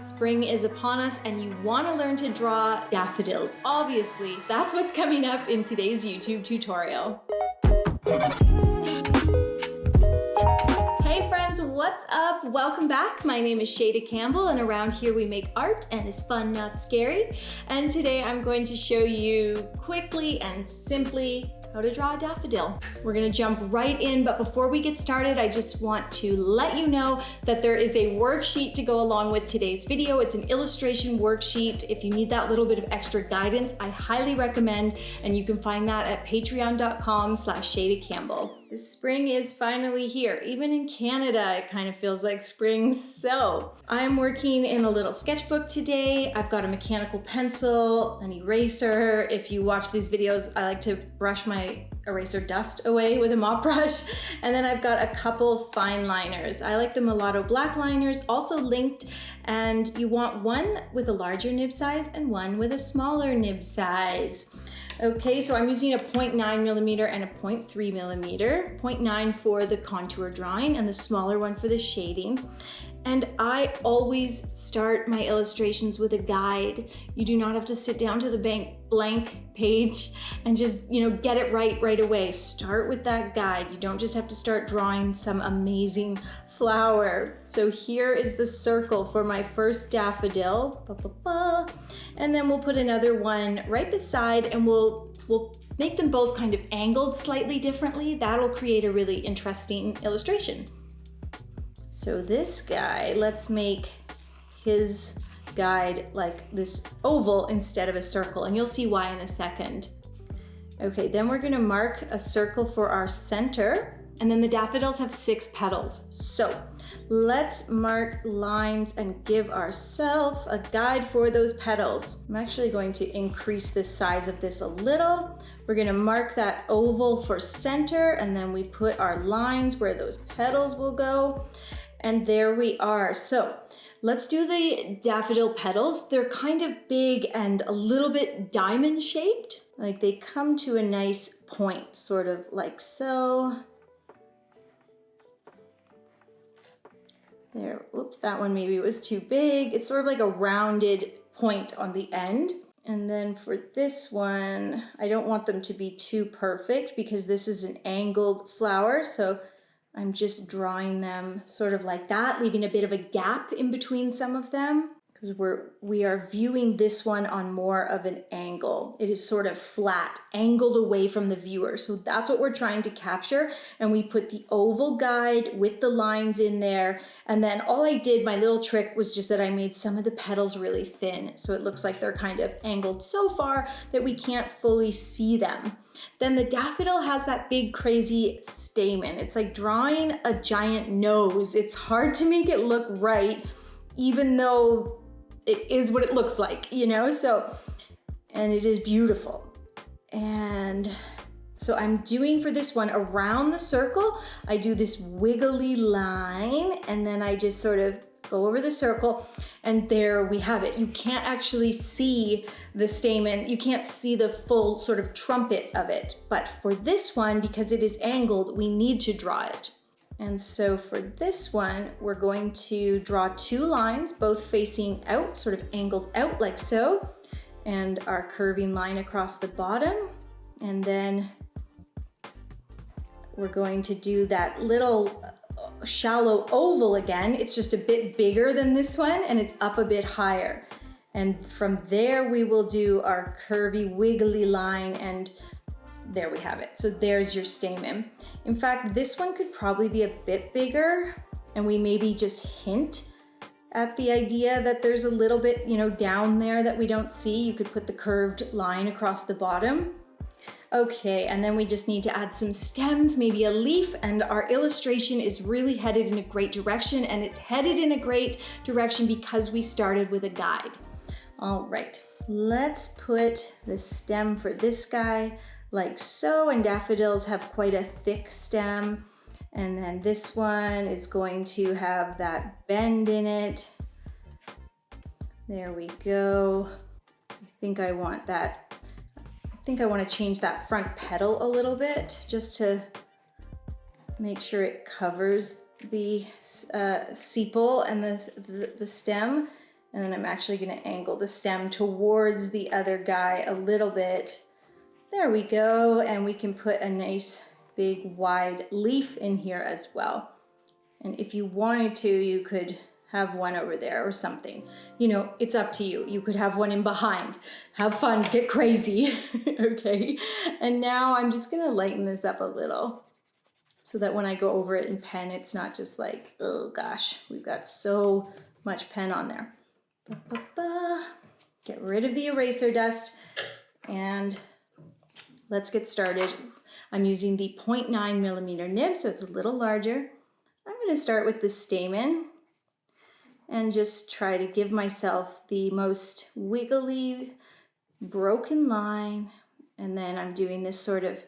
Spring is upon us and you want to learn to draw daffodils. Obviously, that's what's coming up in today's YouTube tutorial. Hey friends, what's up? Welcome back. My name is Shayda Campbell and around here we make art and it's fun, not scary. And today I'm going to show you quickly and simply how to draw a daffodil. We're gonna jump right in, but before we get started, I just want to let you know that there is a worksheet to go along with today's video. It's an illustration worksheet. If you need that little bit of extra guidance, I highly recommend, and you can find that at patreon.com/Shayda Campbell. The spring is finally here. Even in Canada, it kind of feels like spring. So I'm working in a little sketchbook today. I've got a mechanical pencil, an eraser. If you watch these videos, I like to brush my eraser dust away with a mop brush. And then I've got a couple fine liners. I like the mulatto black liners, also linked, and you want one with a larger nib size and one with a smaller nib size. Okay, so I'm using a 0.9 millimeter and a 0.3 millimeter, 0.9 for the contour drawing and the smaller one for the shading. And I always start my illustrations with a guide. You do not have to sit down to the blank page and just, get it right away. Start with that guide. You don't just have to start drawing some amazing flower. So here is the circle for my first daffodil. And then we'll put another one right beside and we'll make them both kind of angled slightly differently. That'll create a really interesting illustration. So this guy, let's make his guide like this oval instead of a circle, and you'll see why in a second. Okay, then we're gonna mark a circle for our center, and then the daffodils have 6 petals. So let's mark lines and give ourselves a guide for those petals. I'm actually going to increase the size of this a little. We're gonna mark that oval for center, and then we put our lines where those petals will go. And there we are. So let's do the daffodil petals. They're kind of big and a little bit diamond shaped. Like they come to a nice point, sort of like so. There, oops, that one maybe was too big. It's sort of like a rounded point on the end. And then for this one, I don't want them to be too perfect because this is an angled flower. So I'm just drawing them sort of like that, leaving a bit of a gap in between some of them because we are viewing this one on more of an angle. It is sort of flat, angled away from the viewer. So that's what we're trying to capture. And we put the oval guide with the lines in there. And then all I did, my little trick was just that I made some of the petals really thin. So it looks like they're kind of angled so far that we can't fully see them. Then the daffodil has that big crazy stamen. It's like drawing a giant nose. It's hard to make it look right, even though it is what it looks like, So, and it is beautiful. And so I'm doing for this one around the circle, I do this wiggly line and then I just sort of go over the circle and there we have it. You can't actually see the stamen. You can't see the full sort of trumpet of it. But for this one, because it is angled, we need to draw it. And so for this one, we're going to draw 2 lines, both facing out, sort of angled out like so, and our curving line across the bottom. And then we're going to do that little shallow oval again. It's just a bit bigger than this one and it's up a bit higher. And from there we will do our curvy wiggly line and there we have it. So there's your stamen. In fact, this one could probably be a bit bigger and we maybe just hint at the idea that there's a little bit, down there that we don't see. You could put the curved line across the bottom. Okay, and then we just need to add some stems, maybe a leaf, and our illustration is really headed in a great direction, and it's headed in a great direction because we started with a guide. All right, let's put the stem for this guy like so, and daffodils have quite a thick stem, and then this one is going to have that bend in it. There we go. I think I want to change that front petal a little bit just to make sure it covers the sepal and the stem. And then I'm actually gonna angle the stem towards the other guy a little bit. There we go, and we can put a nice big wide leaf in here as well. And if you wanted to, you could have one over there or something. You know, it's up to you. You could have one in behind. Have fun, get crazy, okay? And now I'm just gonna lighten this up a little so that when I go over it in pen, it's not just like, oh gosh, we've got so much pen on there. Get rid of the eraser dust and let's get started. I'm using the 0.9 millimeter nib, so it's a little larger. I'm gonna start with the stamen and just try to give myself the most wiggly, broken line. And then I'm doing this sort of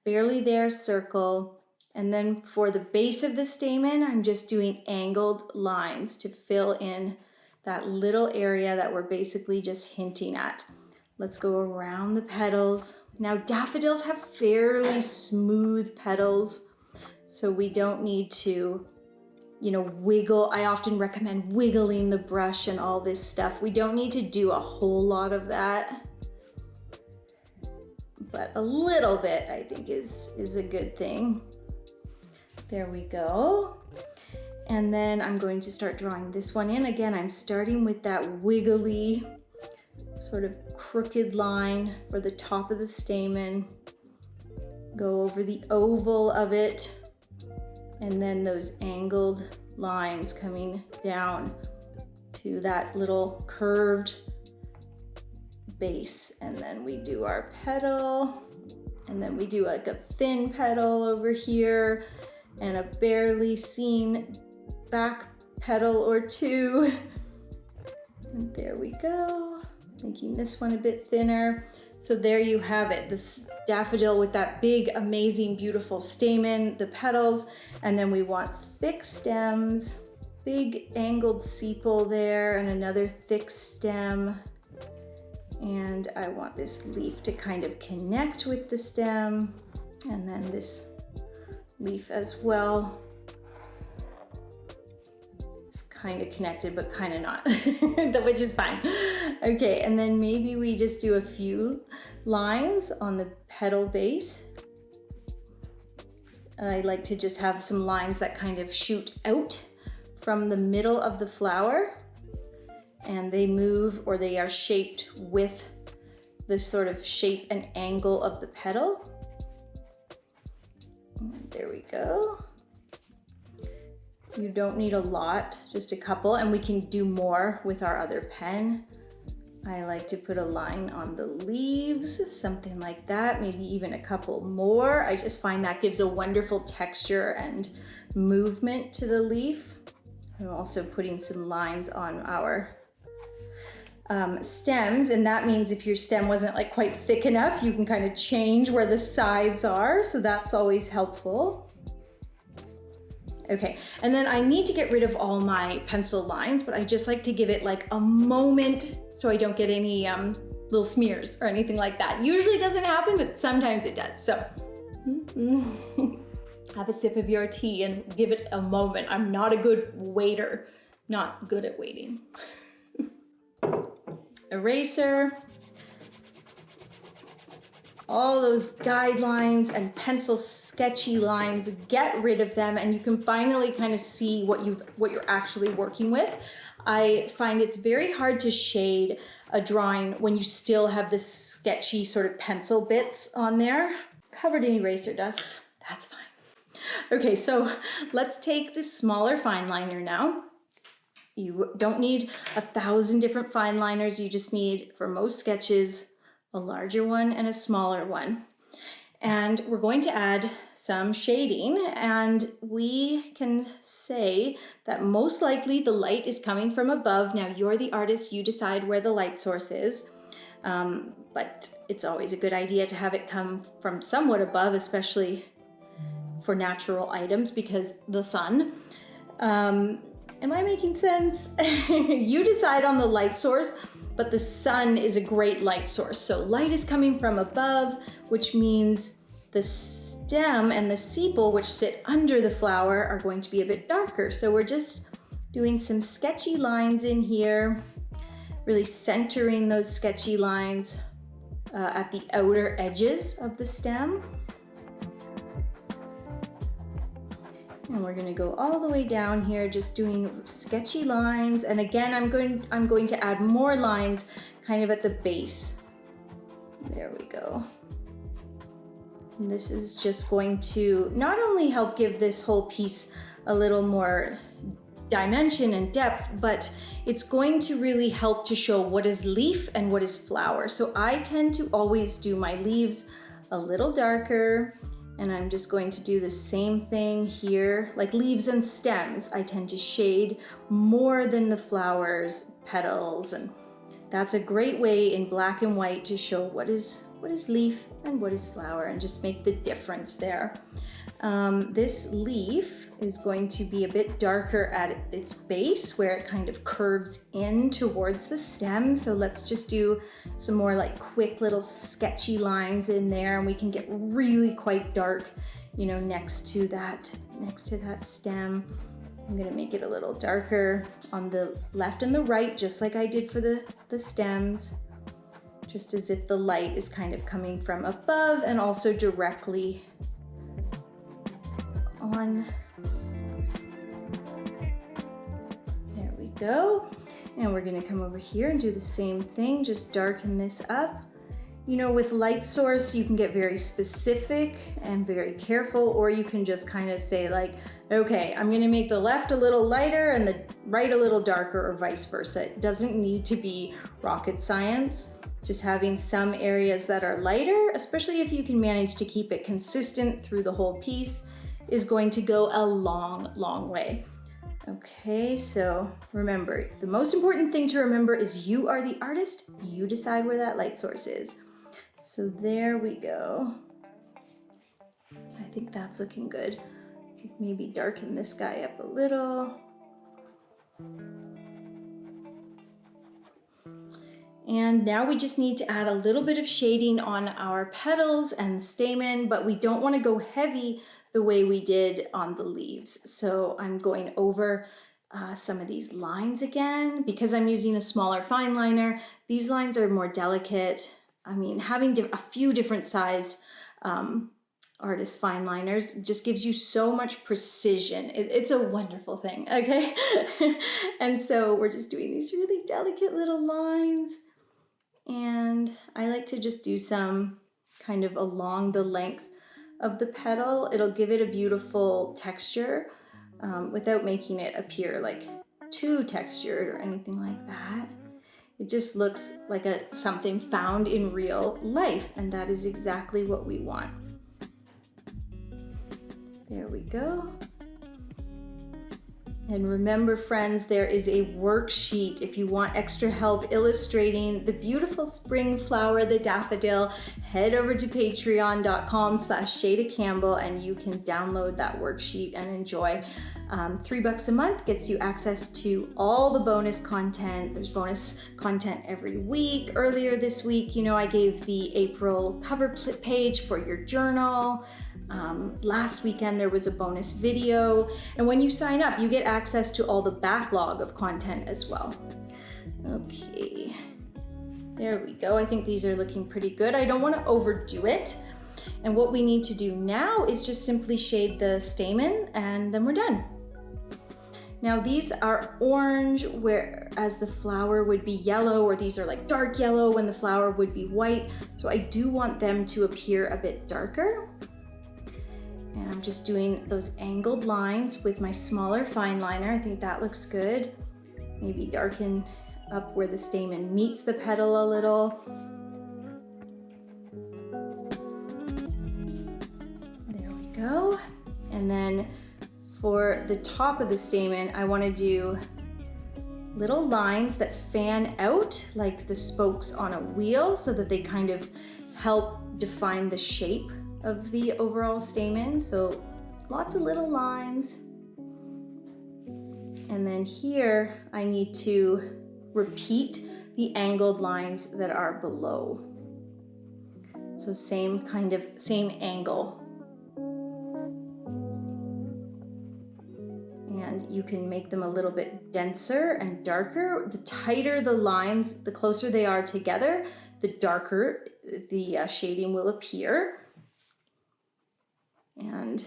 barely there circle. And then for the base of the stamen, I'm just doing angled lines to fill in that little area that we're basically just hinting at. Let's go around the petals. Now daffodils have fairly smooth petals, so we don't need to, you know, wiggle. I often recommend wiggling the brush and all this stuff. We don't need to do a whole lot of that, but a little bit I think is a good thing. There we go. And then I'm going to start drawing this one in. Again, I'm starting with that wiggly sort of crooked line for the top of the stamen. Go over the oval of it, and then those angled lines coming down to that little curved base. And then we do our petal, and then we do like a thin petal over here and a barely seen back petal or two. And there we go, making this one a bit thinner. So there you have it, this daffodil with that big, amazing, beautiful stamen, the petals, and then we want thick stems, big angled sepal there, and another thick stem. And I want this leaf to kind of connect with the stem, and then this leaf as well. It's kind of connected, but kind of not, which is fine. Okay, and then maybe we just do a few lines on the petal base. I like to just have some lines that kind of shoot out from the middle of the flower, and they move, or they are shaped with the sort of shape and angle of the petal. And there we go. You don't need a lot, just a couple, and we can do more with our other pen. I like to put a line on the leaves, something like that, maybe even a couple more. I just find that gives a wonderful texture and movement to the leaf. I'm also putting some lines on our stems, and that means if your stem wasn't like quite thick enough, you can kind of change where the sides are, so that's always helpful. Okay, and then I need to get rid of all my pencil lines, but I just like to give it like a moment so I don't get any little smears or anything like that. Usually doesn't happen, but sometimes it does. So have a sip of your tea and give it a moment. I'm not a good waiter, not good at waiting. Eraser. All those guidelines and pencil sketchy lines, get rid of them, and you can finally kind of see what you're actually working with. I find it's very hard to shade a drawing when you still have this sketchy sort of pencil bits on there. Covered in eraser dust, that's fine. Okay, so let's take this smaller fine liner now. You don't need 1,000 different fine liners. You just need, for most sketches, a larger one and a smaller one. And we're going to add some shading, and we can say that most likely the light is coming from above. Now you're the artist, you decide where the light source is, but it's always a good idea to have it come from somewhat above, especially for natural items, because the sun. Am I making sense? You decide on the light source, but the sun is a great light source. So light is coming from above, which means the stem and the sepal, which sit under the flower, are going to be a bit darker. So we're just doing some sketchy lines in here, really centering those sketchy lines at the outer edges of the stem. And we're gonna go all the way down here, just doing sketchy lines. And again, I'm going to add more lines kind of at the base. There we go. And this is just going to not only help give this whole piece a little more dimension and depth, but it's going to really help to show what is leaf and what is flower. So I tend to always do my leaves a little darker, and I'm just going to do the same thing here. Like leaves and stems, I tend to shade more than the flowers, petals, and that's a great way in black and white to show what is leaf and what is flower, and just make the difference there. This leaf is going to be a bit darker at its base where it kind of curves in towards the stem. So let's just do some more like quick little sketchy lines in there, and we can get really quite dark, you know, next to that stem. I'm gonna make it a little darker on the left and the right, just like I did for the stems, just as if the light is kind of coming from above and also directly on. There we go. And we're gonna come over here and do the same thing, just darken this up. You know, with light source, you can get very specific and very careful, or you can just kind of say like, okay, I'm gonna make the left a little lighter and the right a little darker, or vice versa. It doesn't need to be rocket science. Just having some areas that are lighter, especially if you can manage to keep it consistent through the whole piece, is going to go a long, long way. Okay, so remember, the most important thing to remember is you are the artist. You decide where that light source is. So there we go. I think that's looking good. Maybe darken this guy up a little. And now we just need to add a little bit of shading on our petals and stamen, but we don't want to go heavy the way we did on the leaves. So I'm going over some of these lines again. Because I'm using a smaller fine liner, these lines are more delicate. I mean, having a few different size artist fine liners just gives you so much precision. It's a wonderful thing, okay? And so we're just doing these really delicate little lines. And I like to just do some kind of along the length of the petal. It'll give it a beautiful texture without making it appear like too textured or anything like that. It just looks like something found in real life, and that is exactly what we want. There we go. And remember, friends, there is a worksheet if you want extra help illustrating the beautiful spring flower, the daffodil. Head over to patreon.com/Shayda Campbell and you can download that worksheet and enjoy. $3 a month gets you access to all the bonus content. There's bonus content every week. Earlier this week, you know, I gave the April cover page for your journal. Last weekend there was a bonus video, and when you sign up you get access to all the backlog of content as well. Okay, there we go. I think these are looking pretty good. I don't want to overdo it, and what we need to do now is just simply shade the stamen, and then we're done. Now these are orange, whereas the flower would be yellow, or these are like dark yellow when the flower would be white, so I do want them to appear a bit darker. And I'm just doing those angled lines with my smaller fine liner. I think that looks good. Maybe darken up where the stamen meets the petal a little. There we go. And then for the top of the stamen, I want to do little lines that fan out like the spokes on a wheel, so that they kind of help define the shape of the overall stamen. So lots of little lines. And then here I need to repeat the angled lines that are below. So same angle. And you can make them a little bit denser and darker. The tighter the lines, the closer they are together, the darker the shading will appear. And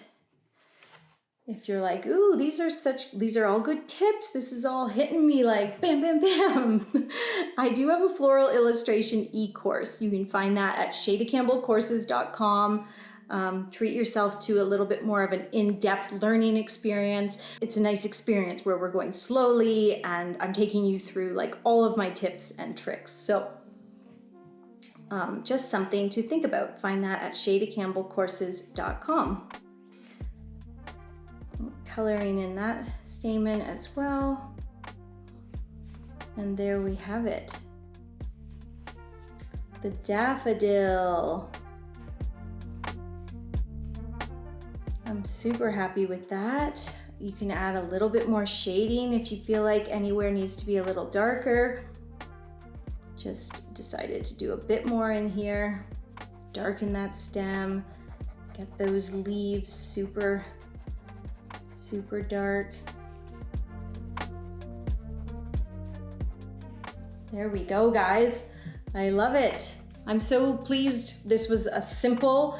if you're like, ooh, these are all good tips. This is all hitting me like bam, bam, bam. I do have a floral illustration e-course. You can find that at shaydacampbellcourses.com. Treat yourself to a little bit more of an in-depth learning experience. It's a nice experience where we're going slowly and I'm taking you through like all of my tips and tricks. So just something to think about. Find that at shaydacampbellcourses.com. Coloring in that stamen as well. And there we have it. The daffodil. I'm super happy with that. You can add a little bit more shading if you feel like anywhere needs to be a little darker. Just decided to do a bit more in here. Darken that stem. Get those leaves super dark. There we go, guys. I love it. I'm so pleased. This was a simple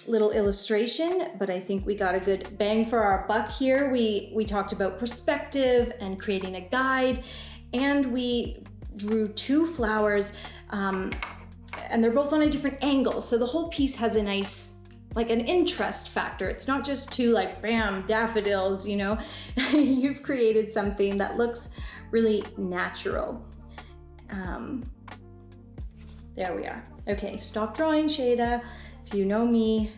little illustration, but I think we got a good bang for our buck here. We talked about perspective and creating a guide, and we drew 2 flowers, and they're both on a different angle. So the whole piece has a nice, like an interest factor. It's not just 2 like bam, daffodils, you know. You've created something that looks really natural. There we are. Okay, stop drawing, Shayda. If you know me,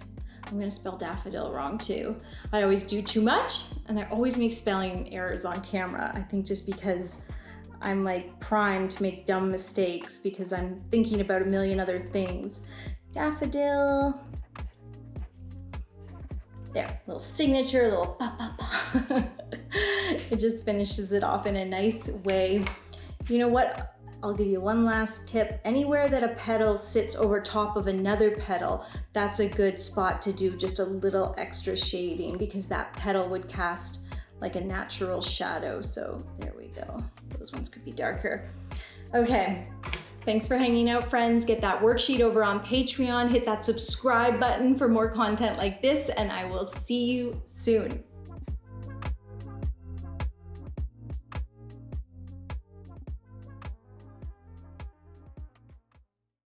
I'm gonna spell daffodil wrong too. I always do too much and I always make spelling errors on camera. I think just because I'm like primed to make dumb mistakes because I'm thinking about a million other things. Daffodil. There, little signature, little pa pa pa. It just finishes it off in a nice way. You know what? I'll give you one last tip. Anywhere that a petal sits over top of another petal, that's a good spot to do just a little extra shading because that petal would cast like a natural shadow. So there we go. Those ones could be darker. Okay. Thanks for hanging out, friends. Get that worksheet over on Patreon. Hit that subscribe button for more content like this, and I will see you soon.